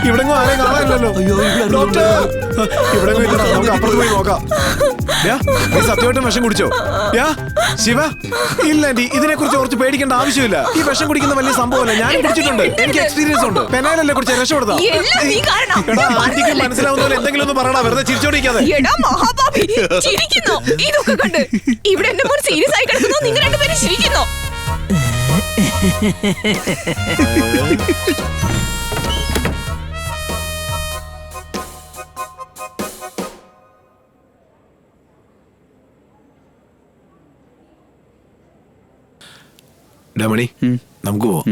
ഇവിടെ ആരെയും കാണാനില്ലല്ലോ. ഡോക്ടർ ഇവിടെ ഇല്ല, നമുക്ക് അപ്പുറത്ത് പോയി നോക്കാം. നീ സത്യമായിട്ടും വിഷം കുടിച്ചോ? ശിവ ഇല്ല ആന്റി, ഇതിനെ കുറിച്ച് കുറച്ച് പേടിക്കേണ്ട ആവശ്യമില്ല. ഈ വിഷം കുടിക്കുന്ന വലിയ സംഭവമല്ല, ഞാൻ കുടിച്ചിട്ടുണ്ട്, എനിക്ക് എക്സ്പീരിയൻസ് ഉണ്ട്. പെനാലല്ലേ കുറിച്ച് രക്ഷപ്പെടുത്താം. ആന്റിക്ക് മനസ്സിലാവുന്ന പോലെ എന്തെങ്കിലും ഒന്ന് പറയടാ, വെറുതെ ചിരിച്ചോണ്ടിരിക്കാതെ. ഇവിടെ എന്റെ മോൻ സീരിയസ് ആയി കിടക്കുന്നു, നിങ്ങൾ രണ്ടുപേരും ചിരിക്കുന്നു. മണി, നമുക്ക് പോവാം.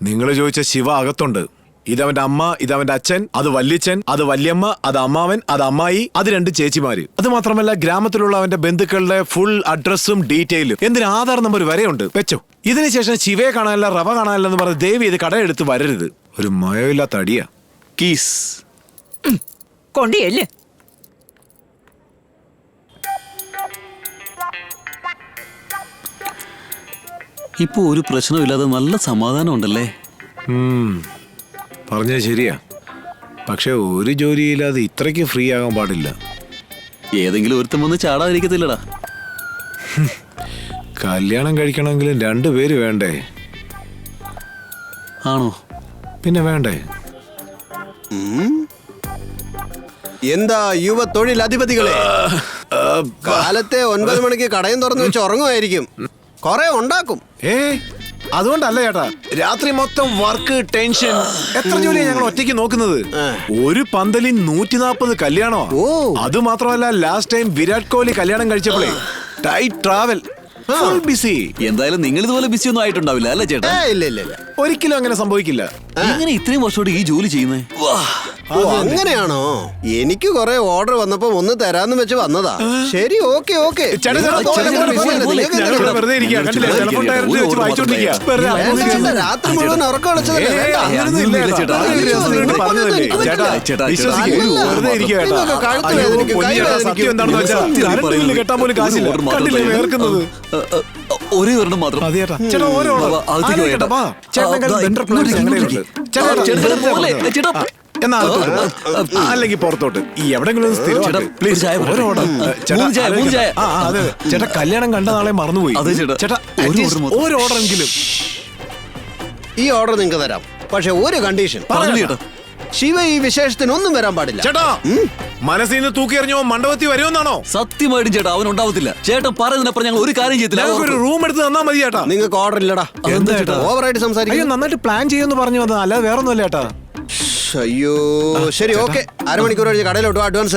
നിങ്ങൾ ചോദിച്ച ശിവ അകത്തുണ്ട്. ഇതവന്റെ അമ്മ, ഇതവന്റെ അച്ഛൻ, അത് വല്യച്ഛൻ, അത് വല്യമ്മ, അത് അമ്മാവൻ, അത് അമ്മായി, അത് 2 ചേച്ചിമാര്. അത് മാത്രമല്ല ഗ്രാമത്തിലുള്ള അവന്റെ ബന്ധുക്കളുടെ ഫുൾ അഡ്രസ്സും ഡീറ്റെയിലും, എന്തിന് ആധാർ നമ്പർ വരെയുണ്ട്. വെച്ചോ. ഇതിനുശേഷം ശിവയെ കാണാനില്ല, റവ കാണാനില്ല എന്ന് പറഞ്ഞ് ദേവി ഇത് കടയെടുത്ത് വരരുത്. ഒരു മയമില്ലാത്ത അടിയാ. കീസ് കൊണ്ടിയല്ലേ? ഇപ്പൊ ഒരു പ്രശ്നമില്ലാതെ നല്ല സമാധാനം ഉണ്ടല്ലേ? പറഞ്ഞത് ശരിയാ. പക്ഷെ ഒരു ജോലിയില്ലാതെ ഇത്രയ്ക്ക് ഫ്രീ ആകാൻ പാടില്ല. ഏതെങ്കിലും ഒരുത്തം വന്ന് ചാടാതിരിക്കത്തില്ലടാ. കല്യാണം കഴിക്കണമെങ്കിലും 2 പേര് വേണ്ടേ? ആണോ? പിന്നെ വേണ്ടേ? എന്താ യുവ തൊഴിലധിപതികളെ, കാലത്തെ 9 മണിക്ക് കടയും തുറന്നു വെച്ച് ഉറങ്ങുമായിരിക്കും, കൊറേ ഉണ്ടാക്കും. അതുകൊണ്ടല്ല ചേട്ടാ, രാത്രി മൊത്തം വർക്ക്, ടെൻഷൻ. എത്ര ജോലിയാണ് ഞങ്ങൾ ഒറ്റയ്ക്ക് നോക്കുന്നത്. ഒരു പന്തലിൽ 140 കല്യാണോ. അത് മാത്രമല്ല, ലാസ്റ്റ് ടൈം വിരാട് കോഹ്ലി കല്യാണം കഴിച്ചപ്പോഴേ ടൈറ്റ് ട്രാവൽ, ഫുൾ ബിസി. എന്തായാലും നിങ്ങൾ ഇതുപോലെ ബിസി ഒന്നും ആയിട്ടുണ്ടാവില്ല അല്ലേ ചേട്ടാ? ഇല്ല, ഒരിക്കലും അങ്ങനെ സംഭവിക്കില്ല. എങ്ങനെ ഇത്രയും വർഷത്തോട് ഈ ജോലി ചെയ്യുന്നേ? അങ്ങനെയാണോ? എനിക്ക് കൊറേ ഓർഡർ വന്നപ്പോ ഒന്ന് തരാന്ന് വെച്ച് വന്നതാ. ശരി, ഓക്കെ. രാത്രി മുഴുവൻ ഉറക്കം ഒരേ ഒരെണ്ണം മാത്രം. അല്ലെങ്കിൽ പുറത്തോട്ട് എവിടെങ്കിലും ചേട്ടാ, കല്യാണം കണ്ട നാളെ മറന്നുപോയി. ചേട്ടാ, ഒരു ഓർഡർ എങ്കിലും. ഈ ഓർഡർ നിങ്ങൾക്ക് തരാം, പക്ഷെ ഒരു കണ്ടീഷൻ. ശിവ ഈ വിശേഷത്തിനൊന്നും വരാൻ പാടില്ല. ചേട്ടാ, മനസ്സിൽ നിന്ന് തൂക്കിയെറിഞ്ഞോ മണ്ഡപത്തിൽ വരുമെന്നാണോ? സത്യമായിട്ടും ചേട്ടാ, അവൻ ഉണ്ടാവത്തില്ല. ചേട്ടൻ പറയുന്നതിനപ്പുറം ഞങ്ങൾ ഒരു കാര്യം ചെയ്യത്തില്ല. ഒരു റൂം എടുത്ത് തന്നാ മതി ചേട്ടാ. നിങ്ങൾക്ക് ഓർഡർ ഇല്ലടാ. ഓവറായിട്ട് സംസാരിക്കും. നന്നായിട്ട് പ്ലാൻ ചെയ്യുമെന്ന് പറഞ്ഞു വന്നത്, അല്ലാതെ വേറെ ഒന്നുമല്ല ചേട്ടാ. അയ്യോ, ശരി, ഓക്കെ. അരമണിക്കൂർ കഴിഞ്ഞ് കടയിലോട്ട് അഡ്വാൻസ്.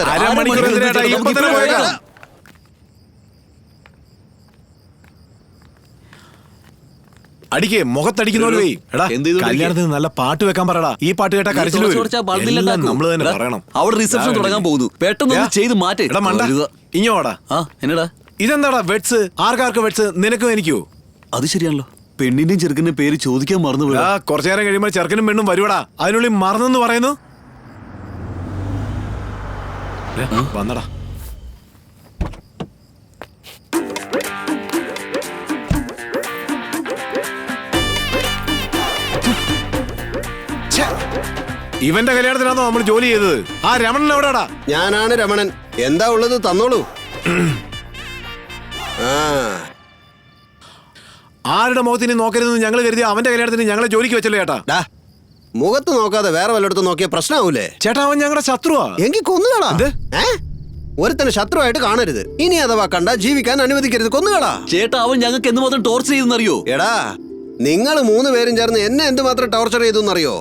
അടിക്കേ, മുഖത്തടിക്കുന്ന പോലെ. കല്യാണത്തിന് നല്ല പാട്ട് വെക്കാൻ പറയടാ. ഈ പാട്ട് കേട്ടാ കരച്ചിൽ നമ്മള് തന്നെ പറയണം. അവിടെ റിസപ്ഷൻ തുടങ്ങാൻ പോകുന്നു, പെട്ടെന്ന് ചെയ്ത് മാറ്റേ. ഇങ്ങോടാ. എന്നടാ ഇതെന്താടാ വെഡ്സ്? ആർക്കാർക്ക് വെഡ്സ്? നിനക്കും എനിക്കോ? അത് ശരിയാണല്ലോ. പെണ്ണിന്റെയും ചെറുക്കന്റെ പേര് ചോദിക്കാൻ മറന്നു. കുറച്ചു നേരം കഴിയുമ്പോൾ ചെറുക്കനും പെണ്ണും വരുവടാ. അതിനുള്ളിൽ മറന്നെന്ന് പറയുന്നു. വന്നടാ. ഇവന്റെ കല്യാണത്തിനാണോ നമ്മൾ ജോലി ചെയ്തത്? ആ രമണൻ എവിടെടാ? ഞാനാണ് രമണൻ. എന്താ ഉള്ളത് തന്നോളൂ. ആരുടെ മുഖത്തിന് നോക്കരുതെന്ന് ഞങ്ങൾ കരുതി അവന്റെ കല്യാണത്തിന് ഞങ്ങളെ ജോലിക്ക് വെച്ചല്ലേ ചേട്ടാ? മുഖത്ത് നോക്കാതെ വേറെ വല്ലയിടത്തും നോക്കിയ പ്രശ്നമാവൂലേ ചേട്ടാ? അവൻ ഞങ്ങളുടെ ശത്രുവാ. എങ്കിൽ കൊന്നുകളാ. ഒരുത്തന്നെ ശത്രുവായിട്ട് കാണരുത്. ഇനി അഥവാ കണ്ട ജീവിക്കാൻ അനുവദിക്കരുത്. കൊന്നുകളാ. ചേട്ടാ, അവൻ ഞങ്ങൾക്ക് എന്തുമാത്രം ടോർച്ചർ ചെയ്തെന്നറിയോ? എടാ, നിങ്ങൾ 3 പേരും ചേർന്ന് എന്നെ എന്തുമാത്രം ടോർച്ചർ ചെയ്തു എന്നറിയോ?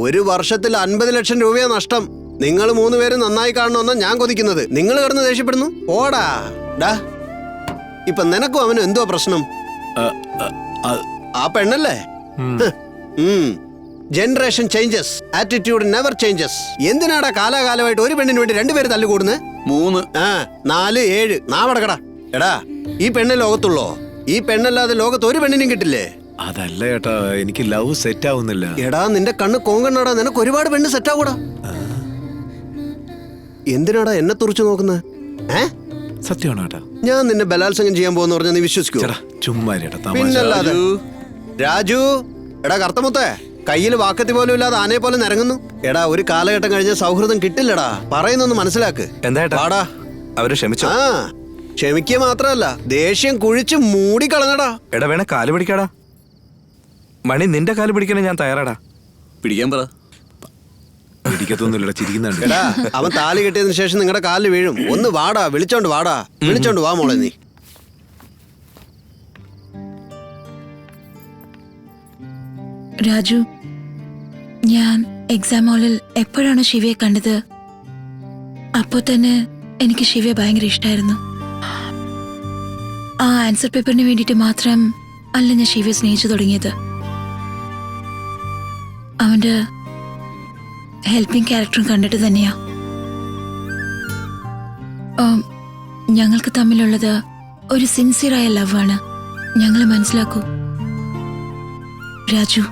ഒരു വർഷത്തിൽ 50 ലക്ഷം രൂപയാ നഷ്ടം. നിങ്ങൾ 3 പേരും നന്നായി കാണണമെന്നാ ഞാൻ കൊതിക്കുന്നത്. നിങ്ങൾ കിടന്ന് ദേഷ്യപ്പെടുന്നു. ഓടാ ഡാ. ഇപ്പൊ നിനക്കും അവനും എന്തോ പ്രശ്നം? ആ പെണ്ണല്ലേ? Generation changes, attitude never changes. എന്തിനാടാ കാലാകാലമായിട്ട് ഒരു പെണ്ണിന് വേണ്ടി 2 പേര് തല്ലുകൂടുന്നത്? 3, 4, 7 നാവടക്കടാ. എടാ, ഈ പെണ്ണ് ലോകത്തുള്ളോ? ഈ പെണ്ണല്ലാതെ ലോകത്ത് ഒരു പെണ്ണിനും കിട്ടില്ലേ? അതല്ല ചേട്ടാ, എനിക്ക് ലവ് സെറ്റ് ആവുന്നില്ല. എടാ, നിന്റെ കണ്ണ് കോങ്കണ്ണാടാ. നിനക്ക് ഒരുപാട് പെണ്ണ് സെറ്റ് ആവൂടാ. എന്തിനാടാ എന്നെ തുറച്ചു നോക്കുന്നത്? സത്യമാണോ ചേട്ടാ? ഞാൻ നിന്നെ ബലാത്സംഗം ചെയ്യാൻ പോകുന്ന പറഞ്ഞാൽ നീ വിശ്വസിക്കൂ? ചുമ്മാ. പിന്നല്ലാതെ. രാജു, എടാ കർത്തമുത്തേ, കയ്യിൽ വാക്കത്തി പോലും ഇല്ലാതെ ആനയെ പോലെ നിരങ്ങുന്നു. എടാ ഒരു കാലഘട്ടം കഴിഞ്ഞ സൗഹൃദം കിട്ടില്ലടാ. പറയുന്നൊന്ന് മനസ്സിലാക്ക്. എന്താ വാടാ. അവര് ക്ഷമിച്ചോ? ആ ക്ഷമിക്കുക മാത്രല്ല, ദേഷ്യം കുഴിച്ച് മൂടിക്കളഞ്ഞടാ. എടാ വേണേ കാല് പിടിക്കാടാ. മണി നിന്റെ കാല് പിടിക്കണേ ഞാൻ തയ്യാറാടാ. പിടിക്കാൻ പറ. പിടിക്കത്തൊന്നുമില്ലടാ, ചിരിക്കുന്നുണ്ട്. എടാ അവൻ താലി കെട്ടിയതിനു ശേഷം നിങ്ങളുടെ കാലിൽ വീഴും. ഒന്ന് വാടാ, വിളിച്ചോണ്ട് വാടാ, വിളിച്ചോണ്ട് വാ മോളെ നീ. രാജു, ഞാൻ എക്സാം ഹാളിൽ എപ്പോഴാണ് ശിവയെ കണ്ടത്, അപ്പോ തന്നെ എനിക്ക് ശിവയെ ഭയങ്കര ഇഷ്ടമായിരുന്നു. ആ ആൻസർ പേപ്പറിന് വേണ്ടിയിട്ട് മാത്രം അല്ല ഞാൻ ശിവയെ സ്നേഹിച്ചു തുടങ്ങിയത്. അവന്റെ ഹെൽപ്പിംഗ് ക്യാരക്ടറും കണ്ടിട്ട് തന്നെയാ. ഞങ്ങൾക്ക് തമ്മിലുള്ളത് ഒരു സിൻസിയറായ ലവ് ആണ്. ഞങ്ങൾ മനസ്സിലാക്കൂ രാജു.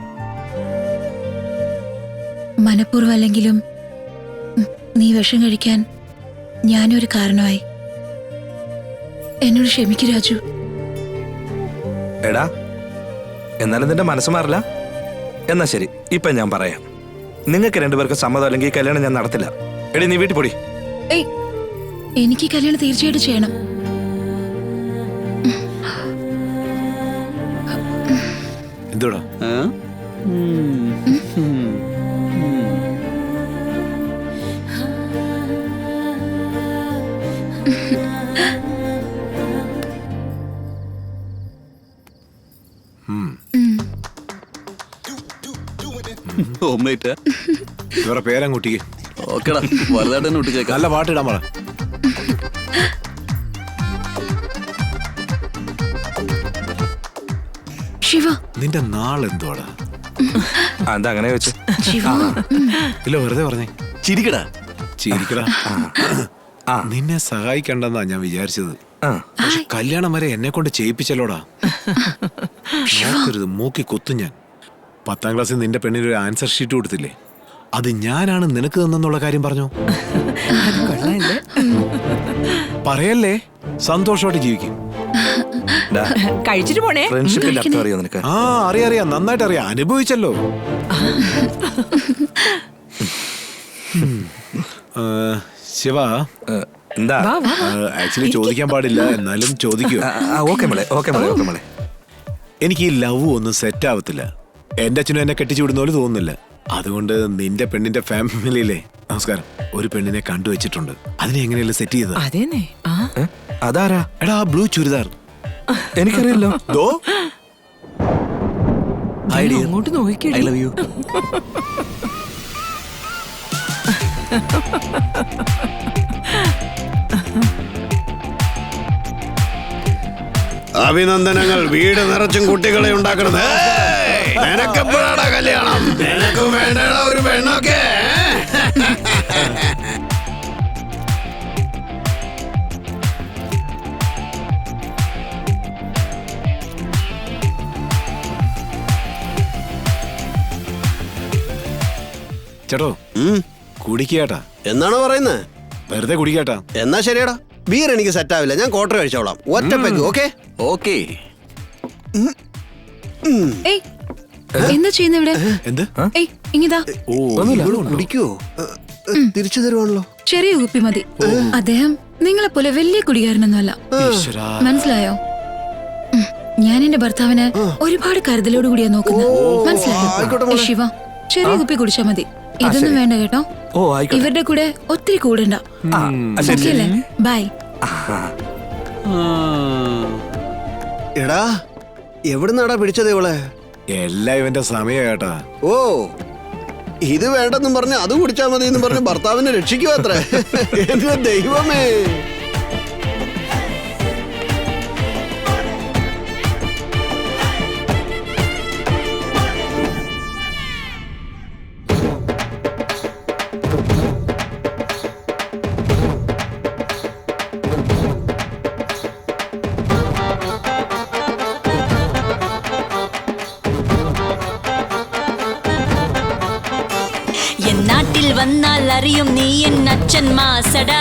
മനഃപൂർവ്വം അല്ലെങ്കിലും നീ വിഷം കഴിക്കാൻ ഞാനൊരു കാരണമായി. എന്നോട് ക്ഷമിക്കൂ രാജു. എടാ എന്നാലും നിന്റെ മനസ്സ് മാറില്ല. എന്നാ ശരി, ഇപ്പൊ ഞാൻ പറയാം. നിങ്ങൾക്ക് രണ്ടുപേർക്ക് സമ്മതം അല്ലെങ്കിൽ ഈ കല്യാണം ഞാൻ നടത്തില്ല. എടി നീ വീട്ടിൽ പൊടി. ഏയ്, എനിക്ക് ഈ കല്യാണം തീർച്ചയായിട്ടും ചെയ്യണം. എന്തോടാ? ഓംലേറ്റ് ഇവരുടെ പേരങ്ങൂട്ടിക്ക്. ഓക്കെടാ, വലുതായിട്ട് തന്നെ ഒട്ടിച്ചേക്കാം. നല്ല പാട്ടിടാൻ പറ. ശിവ, നിന്റെ നാളെന്തോടാ? എന്താ അങ്ങനെ വെച്ചു? ശിവ, ഇല്ല വെറുതെ പറഞ്ഞേ. ചിരിക്കടാ. ചിരിക്കടാ. നിന്നെ സഹായിക്കണ്ടെന്നാ ഞാൻ വിചാരിച്ചത്. ആ പക്ഷെ കല്യാണം വരെ എന്നെ കൊണ്ട് ചെയ്യിപ്പിച്ചല്ലോടാ. നോക്കരുത്, മൂക്കി കൊത്തും ഞാൻ. 10ാം ക്ലാസ്സിൽ നിന്റെ പെണ്ണിന് ഒരു ആൻസർ ഷീറ്റ് കൊടുത്തില്ലേ, അത് ഞാനാണ് നിനക്ക് തന്നെന്നുള്ള കാര്യം പറഞ്ഞോ? പറയല്ലേ, സന്തോഷമായിട്ട് ജീവിക്കും. കഴിച്ചിട്ട് പോണേ. ഫ്രണ്ട്ഷിപ്പിന്റെ അർത്ഥം അറിയോ നിനക്ക്? ആ അറിയാം, നന്നായിട്ട് അറിയാം, അനുഭവിച്ചല്ലോ. ശിവ, എന്താ? ആക്ച്വലി ചോദിക്കാൻ പാടില്ല, എന്നാലും ചോദിക്കൂ. ഓക്കെ മോളെ, ഓക്കെ മോളെ, ഓക്കെ മോളെ. എനിക്ക് ഈ ലവ് ഒന്നും സെറ്റ് ആവത്തില്ല. എന്റെ അച്ഛനും എന്നെ കെട്ടിച്ചു വിടുന്ന പോലെ തോന്നുന്നില്ല. അതുകൊണ്ട് നിന്റെ പെണ്ണിന്റെ ഫാമിലിയിലെ നമസ്കാരം ഒരു പെണ്ണിനെ കണ്ടുവച്ചിട്ടുണ്ട്. അതിനെ എങ്ങനെയല്ല സെറ്റ് ചെയ്തത്? അതേന്നെ. അതാരാ? എടാ ആ ബ്ലൂ ചുരിദാർ. എനിക്കറിയില്ലോ. ദോ അങ്ങോട്ട് നോക്കിക്കേ. I love you. അഭിനന്ദനങ്ങൾ. വീട് നിറച്ചും കുട്ടികളെ ഉണ്ടാക്കണത്. നിനക്കെപ്പോഴാണ് കല്യാണം? നിനക്കും വേണ്ടടാ ഒരു പെണ്ണൊക്കെ. ചേട്ടോ കുടിക്കാട്ടാ. എന്നാണോ പറയുന്നത്? വെറുതെ കുടിക്കാട്ടാ. എന്നാ ശരിയടാ, ബീർ എനിക്ക് സെറ്റ് ആവില്ല. ഞാൻ ക്വാർട്ടർ കഴിച്ചോളാം. ഒറ്റപ്പെക്ക്. Okay okay. ഏയ്, എന്താ ചെയ്യുന്ന ഇവിടെ? എന്ത്? ഏയ്, ഇങ്ങിതാ. ഓ കുടിക്കുവോ? തിരിച്ചു തരുവാണല്ലോ. ചെറിയ കുപ്പി മതി. അദ്ദേഹം നിങ്ങളെ പോലെ വലിയ കുടികാരനൊന്നുമല്ല, ഈശ്വരാ. മനസ്സിലായോ? ഞാൻ എന്റെ ഭർത്താവിനെ ഒരുപാട് കരുതലോടുകൂടിയാ നോക്കുന്നത്, മനസ്സിലായോ? ഏയ് ശിവ, ചെറിയ കുപ്പി കുടിച്ചാ മതി, ഇതൊന്നും വേണ്ട കേട്ടോ. ഓ ആയിക്കോട്ടെ. ഇവരുടെ കൂടെ ഒത്തിരി കൂടണ്ട. ശരി ശരി. ബൈ. എടാ എവിടുന്നാടാ പിടിച്ചത് ഇവളെ? എല്ലാം ഇവന്റെ സമയം കേട്ടാ. ഓ ഇത് വേണ്ടെന്നും പറഞ്ഞ് അത് കുടിച്ചാ മതി എന്ന് പറഞ്ഞ് ഭർത്താവിനെ രക്ഷിക്കുക അത്രേ. എന്റെ ദൈവമേ. നാട്ടിൽ വീട്ടിൽ വന്നാൽ അറിയും നീ എൻ അച്ഛൻ മാസടാ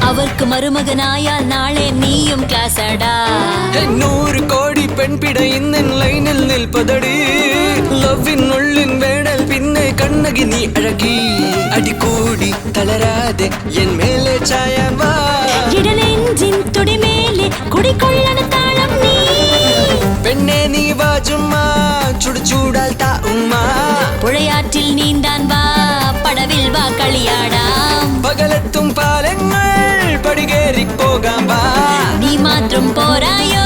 അവർക്ക് മരുമകനായാൽ നാളെ നീയും ക്ലാസടാ 100 കോടി പെൺപിട ഇന്നൻ ലൈനിൽ നിൽപ്പതടി ലവിനുള്ളിൻ വേടൽ പിന്നെ കണ്ണകി നീ അഴകി അടികൂടി തളരാതെ എൻ മേലെ ചായാൻ വാ ഇടനെഞ്ചിൻ തുടിമേലെ കുടിക്കൊള്ളണ താളം നീ പെണ്ണെ നീ വാ ചുമ്മാ ചുടുചൂടാൽ താ ഉമ്മ പുഴയാറ്റിൽ നീന്താൻ വാ പടവിൽ വാ കളിയാടാം പകലെത്തും പാലങ്ങൾ പടികേറി പോകാം വാ നീ മാത്രം പോരായോ